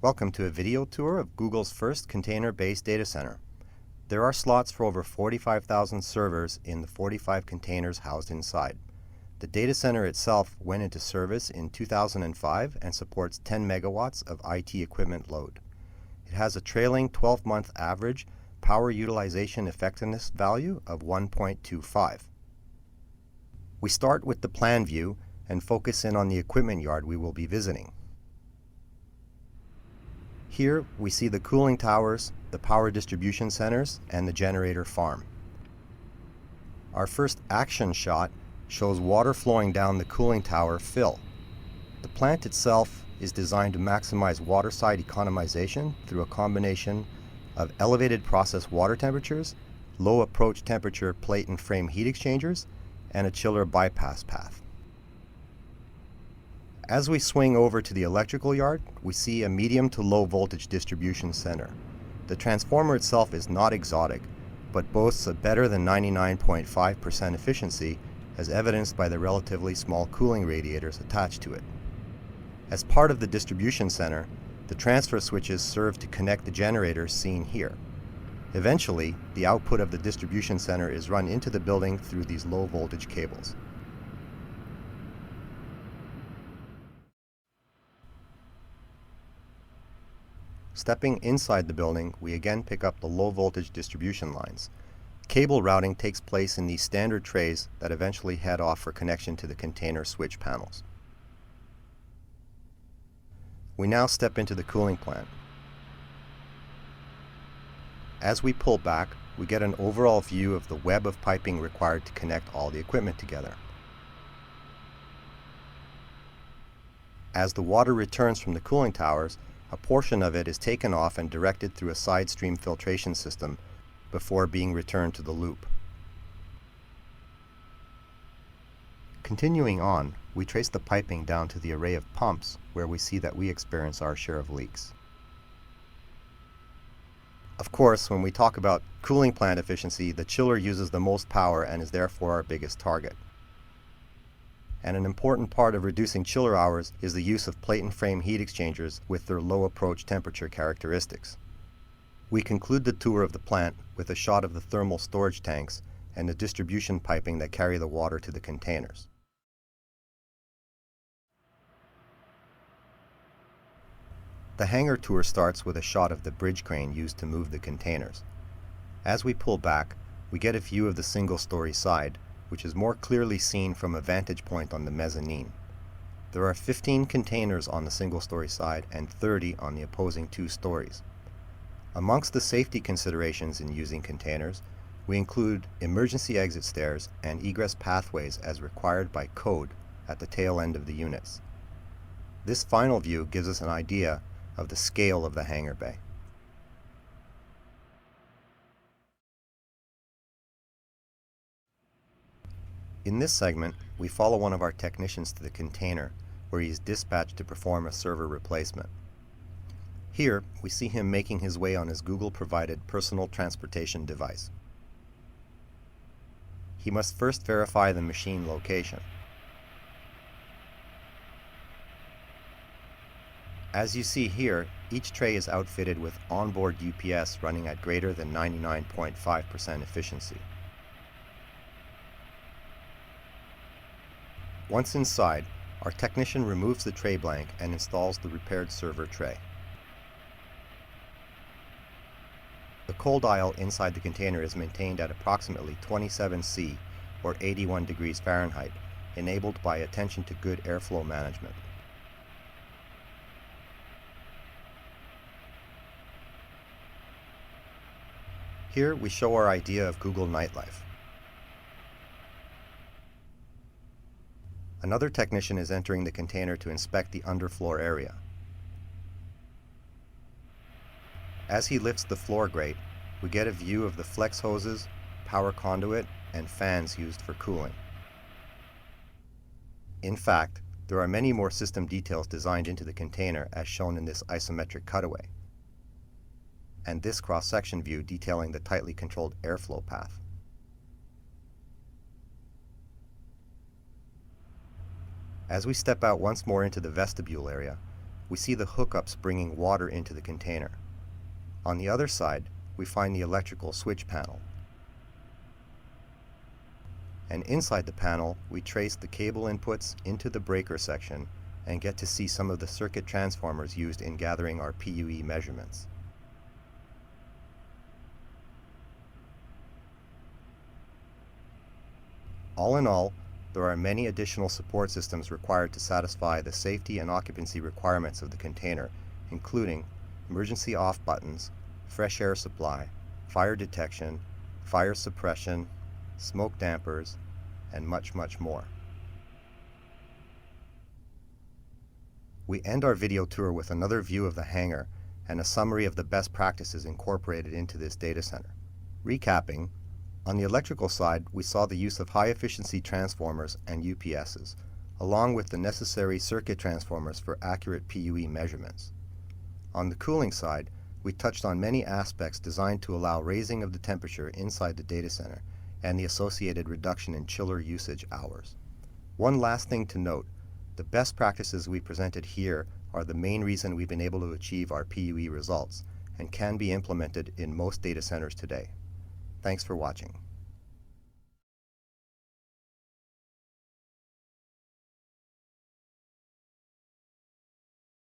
Welcome to a video tour of Google's first container-based data center. There are slots for over 45,000 servers in the 45 containers housed inside. The data center itself went into service in 2005 and supports 10 megawatts of IT equipment load. It has a trailing 12-month average power utilization effectiveness value of 1.25. We start with the plan view and focus in on the equipment yard we will be visiting. Here we see the cooling towers, the power distribution centers, and the generator farm. Our first action shot shows water flowing down the cooling tower fill. The plant itself is designed to maximize waterside economization through a combination of elevated process water temperatures, low approach temperature plate and frame heat exchangers, and a chiller bypass path. As we swing over to the electrical yard, we see a medium to low voltage distribution center. The transformer itself is not exotic, but boasts a better than 99.5% efficiency, as evidenced by the relatively small cooling radiators attached to it. As part of the distribution center, the transfer switches serve to connect the generators seen here. Eventually, the output of the distribution center is run into the building through these low voltage cables. Stepping inside the building, we again pick up the low voltage distribution lines. Cable routing takes place in these standard trays that eventually head off for connection to the container switch panels. We now step into the cooling plant. As we pull back, we get an overall view of the web of piping required to connect all the equipment together. As the water returns from the cooling towers, a portion of it is taken off and directed through a side stream filtration system before being returned to the loop. Continuing on, we trace the piping down to the array of pumps where we see that we experience our share of leaks. Of course, when we talk about cooling plant efficiency, the chiller uses the most power and is therefore our biggest target. And an important part of reducing chiller hours is the use of plate and frame heat exchangers with their low approach temperature characteristics. We conclude the tour of the plant with a shot of the thermal storage tanks and the distribution piping that carry the water to the containers. The hangar tour starts with a shot of the bridge crane used to move the containers. As we pull back, we get a view of the single-story side, which is more clearly seen from a vantage point on the mezzanine. There are 15 containers on the single-story side and 30 on the opposing 2 stories. Amongst the safety considerations in using containers, we include emergency exit stairs and egress pathways as required by code at the tail end of the units. This final view gives us an idea of the scale of the hangar bay. In this segment, we follow one of our technicians to the container, where he is dispatched to perform a server replacement. Here, we see him making his way on his Google-provided personal transportation device. He must first verify the machine location. As you see here, each tray is outfitted with onboard UPS running at greater than 99.5% efficiency. Once inside, our technician removes the tray blank and installs the repaired server tray. The cold aisle inside the container is maintained at approximately 27 C or 81 degrees Fahrenheit, enabled by attention to good airflow management. Here we show our idea of Google Nightlife. Another technician is entering the container to inspect the underfloor area. As he lifts the floor grate, we get a view of the flex hoses, power conduit, and fans used for cooling. In fact, there are many more system details designed into the container as shown in this isometric cutaway, and this cross-section view detailing the tightly controlled airflow path. As we step out once more into the vestibule area, we see the hookups bringing water into the container. On the other side, we find the electrical switch panel. And inside the panel, we trace the cable inputs into the breaker section and get to see some of the circuit transformers used in gathering our PUE measurements. All in all, there are many additional support systems required to satisfy the safety and occupancy requirements of the container, including emergency off buttons, fresh air supply, fire detection, fire suppression, smoke dampers, and much, much more. We end our video tour with another view of the hangar and a summary of the best practices incorporated into this data center. Recapping, on the electrical side, we saw the use of high-efficiency transformers and UPSs, along with the necessary circuit transformers for accurate PUE measurements. On the cooling side, we touched on many aspects designed to allow raising of the temperature inside the data center and the associated reduction in chiller usage hours. One last thing to note, the best practices we presented here are the main reason we've been able to achieve our PUE results and can be implemented in most data centers today. Thanks for watching.